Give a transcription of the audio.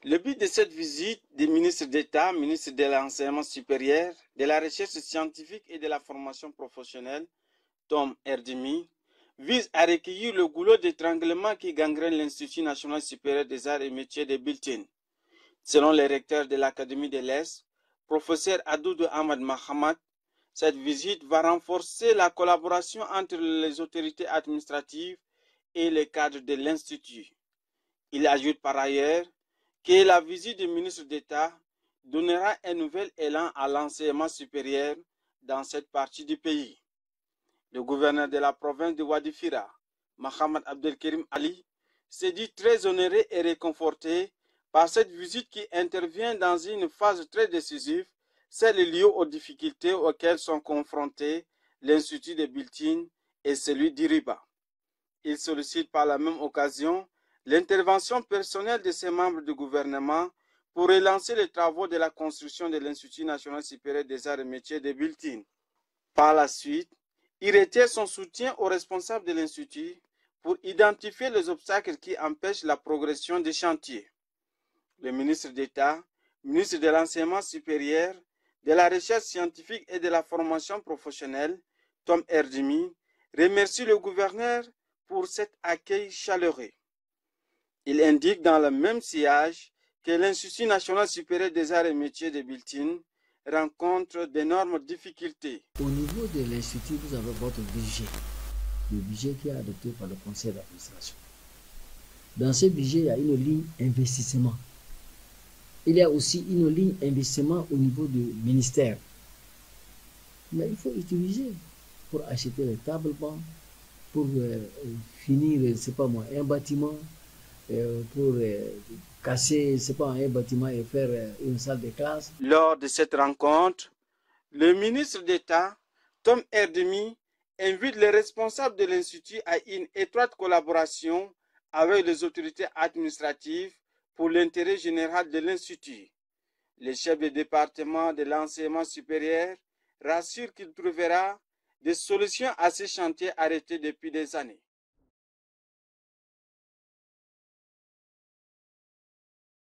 Le but de cette visite des ministres d'État, ministres de l'Enseignement supérieur, de la Recherche scientifique et de la formation professionnelle, Tom Erdemi, vise à recueillir le goulot d'étranglement qui gangrène l'Institut national supérieur des arts et métiers de Biltine. Selon le recteur de l'Académie de l'Est, professeur Adoudou Ahmad Mahamat, cette visite va renforcer la collaboration entre les autorités administratives et les cadres de l'Institut. Il ajoute par ailleurs que la visite du ministre d'État donnera un nouvel élan à l'enseignement supérieur dans cette partie du pays. Le gouverneur de la province de Wadi Fira, Mohamed Abdelkerim Ali, s'est dit très honoré et réconforté par cette visite qui intervient dans une phase très décisive, celle liée aux difficultés auxquelles sont confrontés l'Institut de Biltine et celui d'Iriba. Il sollicite par la même occasion l'intervention personnelle de ses membres du gouvernement pour relancer les travaux de la construction de l'Institut national supérieur des arts et métiers de Biltine. Par la suite, il retient son soutien aux responsables de l'Institut pour identifier les obstacles qui empêchent la progression des chantiers. Le ministre d'État, ministre de l'Enseignement supérieur, de la Recherche scientifique et de la formation professionnelle, Tom Erdemi, remercie le gouverneur pour cet accueil chaleureux. Il indique dans le même sillage que l'Institut national supérieur des arts et métiers de Biltine rencontre d'énormes difficultés. Au niveau de l'Institut, vous avez votre budget, le budget qui est adopté par le conseil d'administration. Dans ce budget, il y a une ligne investissement. Il y a aussi une ligne investissement au niveau du ministère. Mais il faut utiliser pour acheter les tables bancs, pour finir, c'est pas moi, un bâtiment, pour casser, c'est pas un bâtiment et faire une salle de classe. Lors de cette rencontre, le ministre d'État, Tom Erdemi, invite les responsables de l'Institut à une étroite collaboration avec les autorités administratives pour l'intérêt général de l'Institut. Le chef de département de l'enseignement supérieur rassure qu'il trouvera des solutions à ces chantiers arrêtés depuis des années.